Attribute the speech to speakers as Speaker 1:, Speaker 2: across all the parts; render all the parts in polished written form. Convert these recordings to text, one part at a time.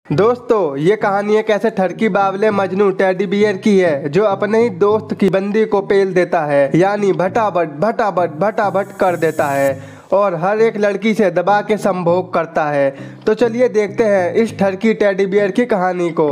Speaker 1: दोस्तों, ये कहानी एक ऐसे ठरकी बावले मजनू टेडी बियर की है जो अपने ही दोस्त की बंदी को पेल देता है, यानी भटाभट भटाभट भटाभट कर देता है और हर एक लड़की से दबा के संभोग करता है। तो चलिए देखते हैं इस ठरकी टेडी बियर की कहानी को।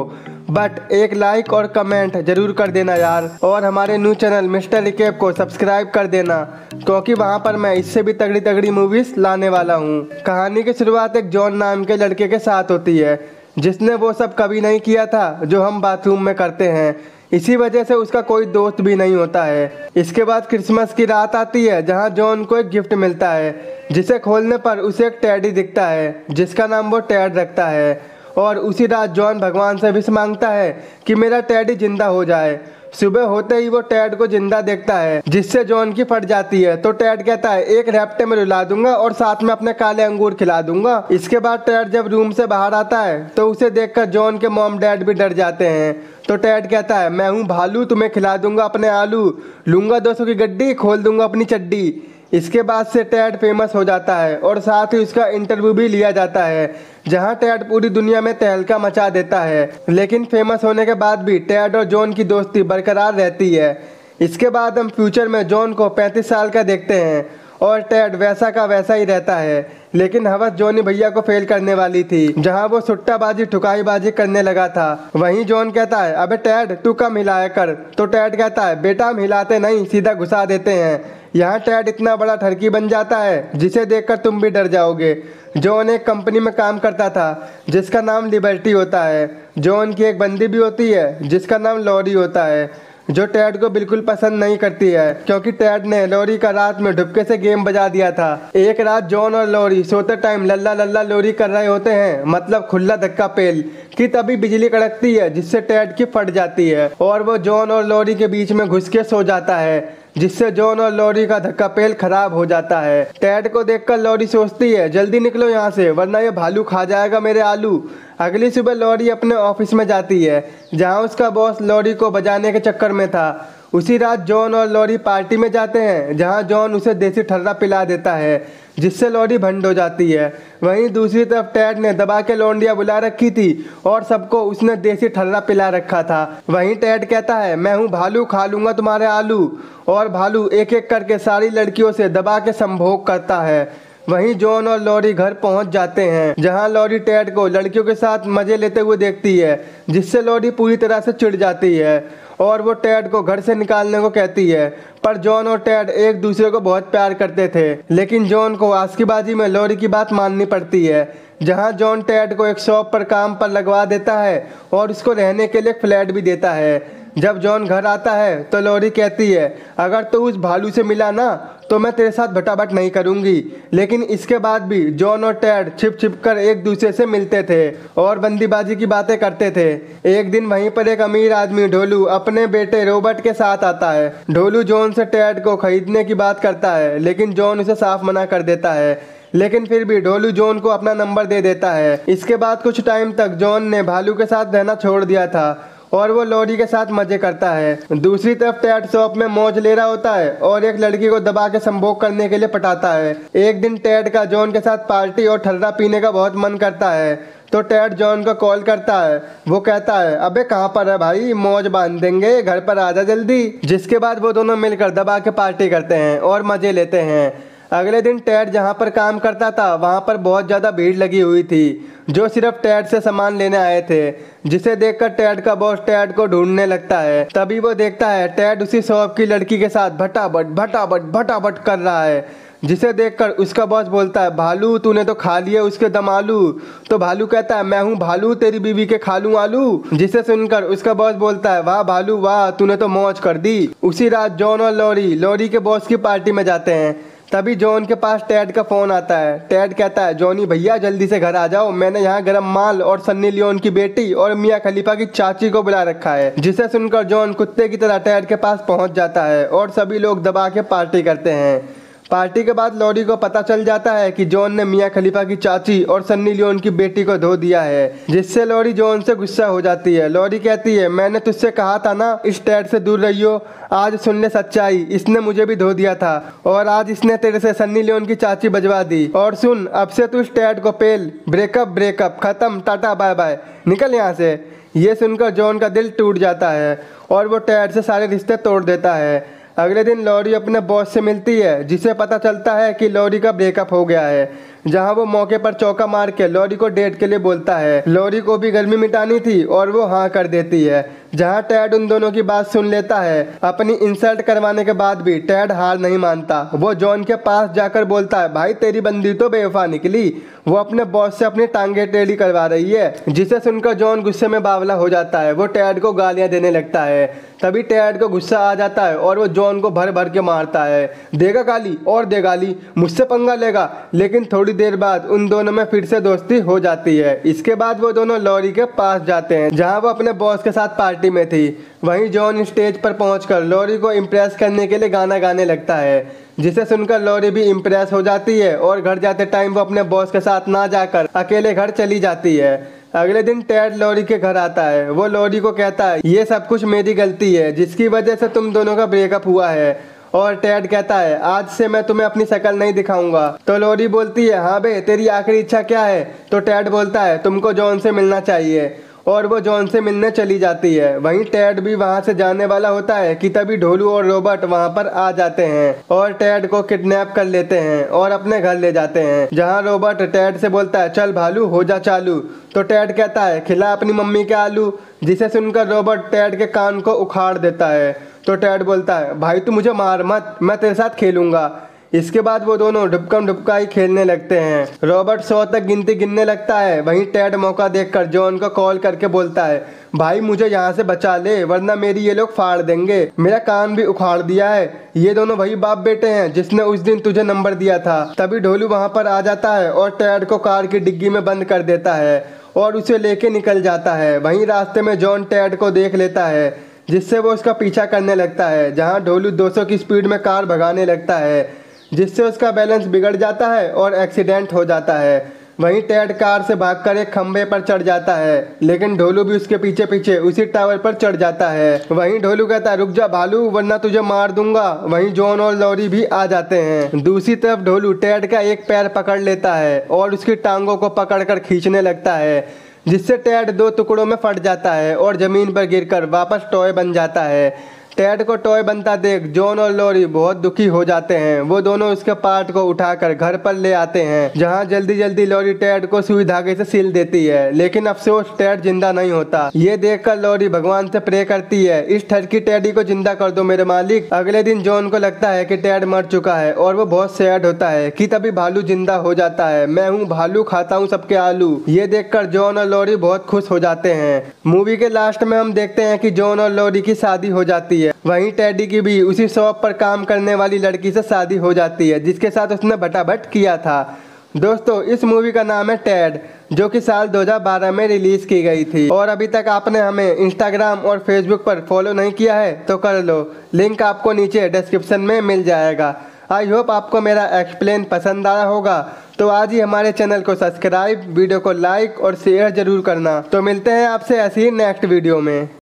Speaker 1: बट एक लाइक और कमेंट जरूर कर देना यार, और हमारे न्यू चैनल मिस्टर रिकेप को सब्सक्राइब कर देना, क्योंकि वहाँ पर मैं इससे भी तगड़ी तगड़ी मूवीज लाने वाला हूँ। कहानी की शुरुआत एक जॉन नाम के लड़के के साथ होती है, जिसने वो सब कभी नहीं किया था जो हम बाथरूम में करते हैं। इसी वजह से उसका कोई दोस्त भी नहीं होता है। इसके बाद क्रिसमस की रात आती है, जहां जॉन को एक गिफ्ट मिलता है, जिसे खोलने पर उसे एक टेडी दिखता है, जिसका नाम वो टेड रखता है। और उसी रात जॉन भगवान से विश मांगता है कि मेरा टेडी जिंदा हो जाए। सुबह होते ही वो टेड को जिंदा देखता है, जिससे जॉन की फट जाती है। तो टेड कहता है, एक रैप्टे में रुला दूंगा और साथ में अपने काले अंगूर खिला दूंगा। इसके बाद टेड जब रूम से बाहर आता है तो उसे देखकर जॉन के मॉम डैड भी डर जाते हैं। तो टेड कहता है, मैं हूँ भालू, तुम्हें खिला दूंगा अपने आलू, लूंगा 200 की गड्डी, खोल दूंगा अपनी चड्डी। इसके बाद से टेड फेमस हो जाता है और साथ ही उसका इंटरव्यू भी लिया जाता है, जहां टेड पूरी दुनिया में तहलका मचा देता है। लेकिन फेमस होने के बाद भी टेड और जॉन की दोस्ती बरकरार रहती है। इसके बाद हम फ्यूचर में जॉन को 35 साल का देखते हैं और टेड वैसा का वैसा ही रहता है। लेकिन हवस जॉनी भैया को फेल करने वाली थी, जहां वो सुट्टाबाजी ठुकाईबाजी करने लगा था। वहीं जॉन कहता है, अबे टेड तू कम हिलाया कर। तो टेड कहता है, बेटा हम हिलाते नहीं, सीधा घुसा देते हैं। यहाँ टेड इतना बड़ा ठरकी बन जाता है जिसे देखकर तुम भी डर जाओगे। जॉन एक कंपनी में काम करता था जिसका नाम लिबर्टी होता है। जॉन की एक बंदी भी होती है जिसका नाम लॉरी होता है, जो टेड को बिल्कुल पसंद नहीं करती है, क्योंकि टेड ने लॉरी का रात में ढुपके से गेम बजा दिया था। एक रात जॉन और लॉरी सोते टाइम लल्ला लल्ला लोरी कर रहे होते हैं, मतलब खुला धक्का पेल, कि तभी बिजली कड़कती है, जिससे टेड की फट जाती है और वो जॉन और लॉरी के बीच में घुस के सो जाता है, जिससे जॉन और लॉरी का धक्का पेल खराब हो जाता है। टेड को देखकर लॉरी सोचती है, जल्दी निकलो यहाँ से वरना ये भालू खा जाएगा मेरे आलू। अगली सुबह लॉरी अपने ऑफिस में जाती है, जहाँ उसका बॉस लॉरी को बजाने के चक्कर में था। उसी रात जॉन और लॉरी पार्टी में जाते हैं, जहाँ जॉन उसे देसी ठर्रा पिला देता है, जिससे लॉरी भंड हो जाती है। वहीं दूसरी तरफ टेड ने दबा के लौंडिया बुला रखी थी और सबको उसने देसी ठर्रा पिला रखा था। वहीं टेड कहता है, मैं हूँ भालू, खा लूंगा तुम्हारे आलू। और भालू एक एक करके सारी लड़कियों से दबा के संभोग करता है। वहीं जॉन और लॉरी घर पहुंच जाते हैं, जहां लॉरी टेड को लड़कियों के साथ मजे लेते हुए देखती है, जिससे लॉरी पूरी तरह से चिढ़ जाती है और वो टेड को घर से निकालने को कहती है। पर जॉन और टेड एक दूसरे को बहुत प्यार करते थे, लेकिन जॉन को आस्कीबाजी में लॉरी की बात माननी पड़ती है। जहां जॉन टेड को एक शॉप पर काम पर लगवा देता है और उसको रहने के लिए एक फ्लैट भी देता है। जब जॉन घर आता है तो लॉरी कहती है, अगर तू उस भालू से मिला ना तो मैं तेरे साथ भटाभट नहीं करूंगी। लेकिन इसके बाद भी जॉन और टेड छिप छिप कर एक दूसरे से मिलते थे और बंदीबाजी की बातें करते थे। एक दिन वहीं पर एक अमीर आदमी ढोलू अपने बेटे रॉबर्ट के साथ आता है। ढोलू जॉन से टेड को खरीदने की बात करता है, लेकिन जॉन उसे साफ मना कर देता है। लेकिन फिर भी ढोलू जॉन को अपना नंबर दे देता है। इसके बाद कुछ टाइम तक जॉन ने भालू के साथ रहना छोड़ दिया था और वो लॉरी के साथ मजे करता है। दूसरी तरफ टेड शॉप में मौज ले रहा होता है और एक लड़की को दबा के संभोग करने के लिए पटाता है। एक दिन टेड का जॉन के साथ पार्टी और ठर्रा पीने का बहुत मन करता है, तो टेड जॉन को कॉल करता है। वो कहता है, अबे कहाँ पर है भाई, मौज बांध देंगे, घर पर आजा जल्दी। जिसके बाद वो दोनों मिलकर दबा के पार्टी करते हैं और मजे लेते हैं। अगले दिन टेड जहाँ पर काम करता था वहाँ पर बहुत ज़्यादा भीड़ लगी हुई थी, जो सिर्फ टेड से सामान लेने आए थे, जिसे देखकर टेड का बॉस टेड को ढूंढने लगता है। तभी वो देखता है टेड उसी शॉप की लड़की के साथ भटाभट भटाभट भटाभट कर रहा है, जिसे देखकर उसका बॉस बोलता है, भालू तूने तो खा लिए उसके दम आलू। तो भालू कहता है, मैं हूँ भालू, तेरी बीवी के खा लूं आलू। जिसे सुनकर उसका बॉस बोलता है, वाह भालू वाह, तूने तो मौज कर दी। उसी रात जॉन और लॉरी के बॉस की पार्टी में जाते हैं। तभी जॉन के पास टेड का फोन आता है। टेड कहता है, जॉनी भैया जल्दी से घर आ जाओ, मैंने यहाँ गरम माल और सन्नी लियोन की बेटी और मियाँ खलीफा की चाची को बुला रखा है। जिसे सुनकर जॉन कुत्ते की तरह टेड के पास पहुँच जाता है और सभी लोग दबा के पार्टी करते हैं। पार्टी के बाद लॉरी को पता चल जाता है कि जॉन ने मियां खलीफा की चाची और सन्नी लियोन की बेटी को धो दिया है, जिससे लॉरी जॉन से गुस्सा हो जाती है। लॉरी कहती है, मैंने तुझसे कहा था ना इस टैड से दूर रहियो, आज सुन ले सच्चाई, इसने मुझे भी धो दिया था और आज इसने तेरे से सन्नी लियोन की चाची बजवा दी। और सुन, अब से तू इस टैड को पेल, ब्रेकअप ब्रेकअप खत्म, टाटा बाय बाय, निकल यहाँ से। ये सुनकर जॉन का दिल टूट जाता है और वो टैड से सारे रिश्ते तोड़ देता है। अगले दिन लॉरी अपने बॉस से मिलती है, जिसे पता चलता है कि लॉरी का ब्रेकअप हो गया है, जहां वो मौके पर चौका मार के लॉरी को डेट के लिए बोलता है। लॉरी को भी गर्मी मिटानी थी और वो हाँ कर देती है, जहां टैड उन दोनों की बात सुन लेता है। अपनी इंसल्ट करवाने के बाद भी टैड हार नहीं मानता। वो जॉन के पास जाकर बोलता है, भाई तेरी बंदी तो बेवफा निकली, वो अपने बॉस से अपनी टांगे टेढ़ी करवा रही है। जिसे सुनकर जॉन गुस्से में बावला हो जाता है। वो टैड को गालियां देने लगता है। तभी टैड को गुस्सा आ जाता है और वो जॉन को भर भर के मारता है। देगा गाली और दे गाली, मुझसे पंगा लेगा। लेकिन थोड़ी देर बाद उन दोनों में फिर से दोस्ती हो जाती है। इसके बाद वो दोनों लॉरी के पास जाते हैं, जहां वो अपने बॉस के साथ पार्टी में थी। वहीं जॉन स्टेज पर पहुंचकर लॉरी को इम्प्रेस करने के लिए गाना गाने लगता है, जिसे सुनकर लॉरी भी इम्प्रेस हो जाती है और घर जाते टाइम वो अपने बॉस के साथ ना जाकर अकेले घर चली जाती है। अगले दिन टैड लॉरी के घर आता है। वो लॉरी को कहता है, ये सब कुछ मेरी गलती है, जिसकी वजह से तुम दोनों का ब्रेकअप हुआ है। और टैड कहता है, आज से मैं तुम्हें अपनी शक्ल नहीं दिखाऊंगा। तो लॉरी बोलती है, हाँ बे, तेरी आखिरी इच्छा क्या है? तो टैड बोलता है, तुमको जॉन से मिलना चाहिए। और वो जॉन से मिलने चली जाती है। वहीं टैड भी वहां से जाने वाला होता है कि तभी ढोलू और रॉबर्ट वहां पर आ जाते हैं और टैड को किडनैप कर लेते हैं और अपने घर ले जाते हैं, जहां रॉबर्ट टैड से बोलता है, चल भालू हो जा चालू। तो टैड कहता है, खिला अपनी मम्मी के आलू। जिसे सुनकर रॉबर्ट टैड के कान को उखाड़ देता है। तो टैड बोलता है, भाई तू मुझे मार मत, मैं तेरे साथ खेलूंगा। इसके बाद वो दोनों ढुपकम ढुपकाई खेलने लगते हैं। रॉबर्ट 100 तक गिनती गिनने लगता है। वहीं टैड मौका देखकर जॉन को कॉल करके बोलता है, भाई मुझे यहाँ से बचा ले, वरना मेरी ये लोग फाड़ देंगे, मेरा कान भी उखाड़ दिया है। ये दोनों वही बाप बेटे हैं जिसने उस दिन तुझे नंबर दिया था। तभी ढोलू वहां पर आ जाता है और टैड को कार की डिग्गी में बंद कर देता है और उसे लेके निकल जाता है। वहीं रास्ते में जॉन टैड को देख लेता है, जिससे वो उसका पीछा करने लगता है, जहाँ ढोलू 200 की स्पीड में कार भगाने लगता है, जिससे उसका बैलेंस बिगड़ जाता है और एक्सीडेंट हो जाता है। वहीं टैड कार से भागकर एक खंभे पर चढ़ जाता है, लेकिन ढोलू भी उसके पीछे पीछे उसी टावर पर चढ़ जाता है। वहीं ढोलू कहता है, रुक जा भालू, वरना तुझे मार दूंगा। वहीं जॉन और लॉरी भी आ जाते हैं। दूसरी तरफ ढोलू टैड का एक पैर पकड़ लेता है और उसकी टांगों को पकड़कर खींचने लगता है, जिससे टैड 2 टुकड़ों में फट जाता है और जमीन पर गिरकर वापस टॉय बन जाता है। टैड को टॉय बनता देख जॉन और लॉरी बहुत दुखी हो जाते हैं। वो दोनों उसके पार्ट को उठाकर घर पर ले आते हैं, जहां जल्दी जल्दी लॉरी टैड को सुई धागे से सील देती है, लेकिन अफसोस टैड जिंदा नहीं होता। ये देखकर लॉरी भगवान से प्रे करती है, इस ठरकी टैडी को जिंदा कर दो मेरे मालिक। अगले दिन जॉन को लगता है कि टैड मर चुका है और वो बहुत सैड होता है कि तभी भालू जिंदा हो जाता है। मैं हूँ भालू, खाता हूँ सबके आलू। ये देखकर जॉन और लॉरी बहुत खुश हो जाते हैं। मूवी के लास्ट में हम देखते हैं कि जॉन और लॉरी की शादी हो जाती है। वहीं टैडी की भी उसी शॉप पर काम करने वाली लड़की से शादी हो जाती है, जिसके साथ उसने बटाबट किया था। दोस्तों, इस मूवी का नाम है टैड, जो कि साल 2012 में रिलीज की गई थी। और अभी तक आपने हमें इंस्टाग्राम और फेसबुक पर फॉलो नहीं किया है तो कर लो, लिंक आपको नीचे डिस्क्रिप्शन में मिल जाएगा। आई होप आपको मेरा एक्सप्लेन पसंद आया होगा। तो आज ही हमारे चैनल को सब्सक्राइब, वीडियो को लाइक और शेयर जरूर करना। तो मिलते हैं आपसे ऐसी ही नेक्स्ट वीडियो में।